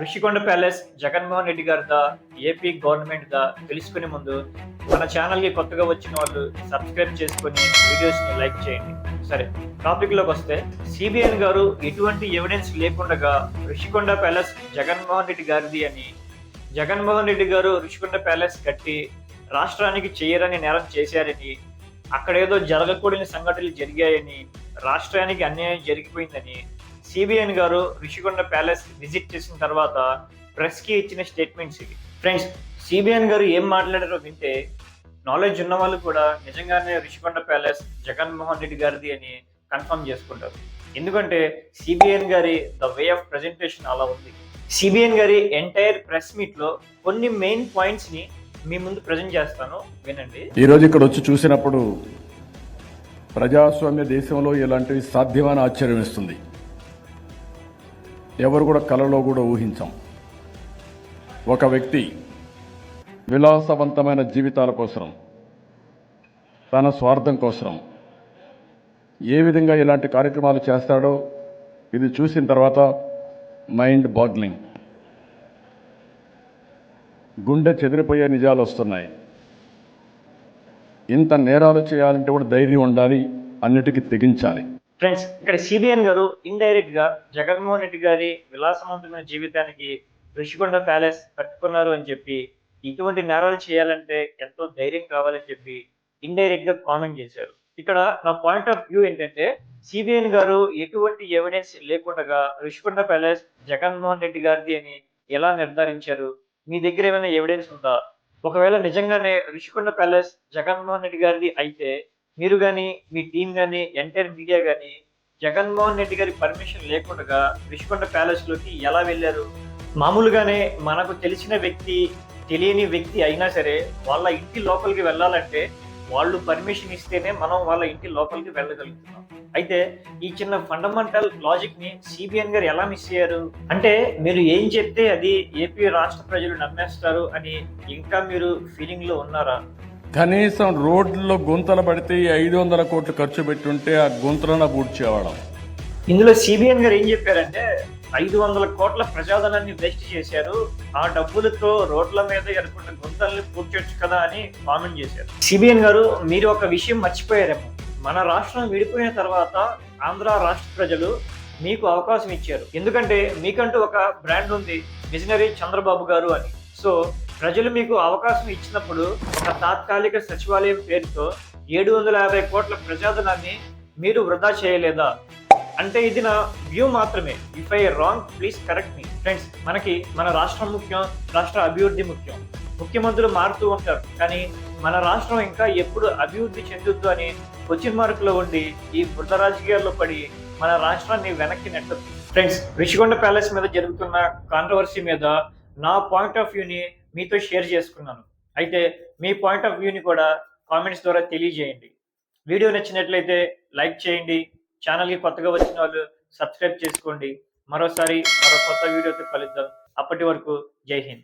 Rushikonda palace Jaganmohan Reddy గారిదా AP government దా తెలుసుకునే ముందు మన ఛానల్ కి కొత్తగా వచ్చిన వాళ్ళు సబ్స్క్రైబ్ చేసుకుని వీడియోస్ ని లైక్ చేయండి. సరే, టాపిక్ లోకి వస్తే సిబిఎన్ గారు ఎటువంటి ఎవిడెన్స్ లేకుండా ఋషికొండ ప్యాలెస్ జగన్మోహన్ రెడ్డి గారిది అని, జగన్మోహన్ రెడ్డి గారు ఋషికొండ ప్యాలెస్ కట్టి రాష్ట్రానికి చేయరని నేరం చేశారని, అక్కడ ఏదో జరగకూడని సంఘటనలు జరిగాయని, రాష్ట్రానికి అన్యాయం జరిగిపోయిందని సిబిఎన్ గారు ఋషికొండ ప్యాలెస్ విజిట్ చేసిన తర్వాత ప్రెస్ కి ఇచ్చిన స్టేట్మెంట్స్ ఇవి. ఫ్రెండ్స్, సిబిఎన్ గారు ఏం మాట్లాడారో వింటే నాలెడ్జ్ ఉన్న వాళ్ళు కూడా నిజంగానే ఋషికొండ ప్యాలెస్ జగన్మోహన్ రెడ్డి గారిది అని కన్ఫర్మ్ చేసుకుంటారు. ఎందుకంటే సిబిఎన్ గారి ద వే ఆఫ్ ప్రెజెంటేషన్ అలా ఉంది. సిబిఎన్ గారి ఎంటైర్ ప్రెస్ మీట్ లో కొన్ని మెయిన్ పాయింట్స్ ని మీ ముందు ప్రజెంట్ చేస్తాను, వినండి. ఈ రోజు ఇక్కడ వచ్చి చూసినప్పుడు ప్రజాస్వామ్య దేశంలో ఇలాంటివి సాధ్యమని ఆశ్చర్యం ఇస్తుంది. ఎవరు కూడా కలలో కూడా ఊహించాం. ఒక వ్యక్తి విలాసవంతమైన జీవితాల కోసం, తన స్వార్థం కోసం ఏ విధంగా ఇలాంటి కార్యక్రమాలు చేస్తాడో ఇది చూసిన తర్వాత మైండ్ బాగ్లింగ్, గుండె చెదిరిపోయే నిజాలు వస్తున్నాయి. ఇంత నేరాలు చేయాలంటే కూడా ధైర్యం ఉండాలి, అన్నిటికీ తెగించాలి. ఫ్రెండ్స్, ఇక్కడ సిబిఎన్ గారు ఇండైరెక్ట్ గా జగన్మోహన్ రెడ్డి గారి విలాసవంతమైన జీవితానికి ఋషికొండ ప్యాలెస్ కట్టుకున్నారు అని చెప్పి, ఇటువంటి నేరాలు చేయాలంటే ఎంతో ధైర్యం కావాలని చెప్పి ఇండైరెక్ట్ గా కామెంట్ చేశారు. ఇక్కడ నా పాయింట్ ఆఫ్ వ్యూ ఏంటంటే, సిబిఎన్ గారు ఎటువంటి ఎవిడెన్స్ లేకుండా ఋషికొండ ప్యాలెస్ జగన్మోహన్ రెడ్డి గారిది అని ఎలా నిర్ధారించారు? మీ దగ్గర ఏమైనా ఎవిడెన్స్ ఉందా? ఒకవేళ నిజంగానే ఋషికొండ ప్యాలెస్ జగన్మోహన్ రెడ్డి గారిది అయితే మీరు కానీ, మీ టీం కానీ, ఎంటైర్ మీడియా కానీ జగన్మోహన్ రెడ్డి గారి పర్మిషన్ లేకుండా ఋషికొండ ప్యాలెస్ లోకి ఎలా వెళ్ళారు? మామూలుగానే మనకు తెలిసిన వ్యక్తి, తెలియని వ్యక్తి అయినా సరే వాళ్ళ ఇంటి లోపలికి వెళ్ళాలంటే వాళ్ళు పర్మిషన్ ఇస్తేనే మనం వాళ్ళ ఇంటి లోపలికి వెళ్ళగలుగుతున్నాం. అయితే ఈ చిన్న ఫండమెంటల్ లాజిక్ ని సిబిఎన్ గారు ఎలా మిస్ అయ్యారు? అంటే మీరు ఏం చెప్తే అది ఏపీ రాష్ట్ర ప్రజలు నమ్మేస్తారు అని ఇంకా మీరు ఫీలింగ్ లో ఉన్నారా? కనీసం రోడ్లలో గుంతలు పడితే 500 కోట్లు ఖర్చు పెట్టుంటే ఆ గుంతలను పూడ్చేవాళ్ళం. ఇందులో సిబిఎన్ గారు ఏం చెప్పారంటే 500 కోట్ల ప్రజాధనాన్ని వేస్ట్ చేశారు, ఆ డబ్బులతో రోడ్ల మీద ఎరుకున్న గుంతల్ని పూడ్చొచ్చు కదా అని కామెంట్ చేశారు. సిబిఎన్ గారు, మీరు ఒక విషయం మర్చిపోయారేమో. మన రాష్ట్రం విడిపోయిన తర్వాత ఆంధ్ర రాష్ట్ర ప్రజలు మీకు అవకాశం ఇచ్చారు. ఎందుకంటే మీకంటూ ఒక బ్రాండ్ ఉంది, విజనరీ చంద్రబాబు గారు అని. సో ప్రజలు మీకు అవకాశం ఇచ్చినప్పుడు ఒక తాత్కాలిక సచివాలయం పేరుతో 750 కోట్ల ప్రజాధనాన్ని మీరు వృధా చేయలేదా? అంటే ఇది నా వ్యూ మాత్రమే. If I wrong please correct me. Friends, మనకి మన రాష్ట్రం ముఖ్యం, రాష్ట్ర అభివృద్ధి ముఖ్యం. ముఖ్యమంత్రులు మారుతూ ఉంటారు, కానీ మన రాష్ట్రం ఇంకా ఎప్పుడు అభివృద్ధి చెందుద్దు అని క్వశ్చన్ మార్కులో ఉండి ఈ వృధ రాజకీయాల్లో పడి మన రాష్ట్రాన్ని వెనక్కి నెట్టదు. ఫ్రెండ్స్, ఋషికొండ ప్యాలెస్ మీద జరుగుతున్న కాంట్రవర్సీ మీద నా పాయింట్ ఆఫ్ వ్యూని మీతో షేర్ చేసుకున్నాను. అయితే మీ పాయింట్ ఆఫ్ వ్యూని కూడా కామెంట్స్ ద్వారా తెలియజేయండి. వీడియో నచ్చినట్లయితే లైక్ చేయండి. ఛానల్కి కొత్తగా వచ్చిన వాళ్ళు సబ్స్క్రైబ్ చేసుకోండి. మరో కొత్త వీడియోతో కలుద్దాం. అప్పటి వరకు జై హింద్.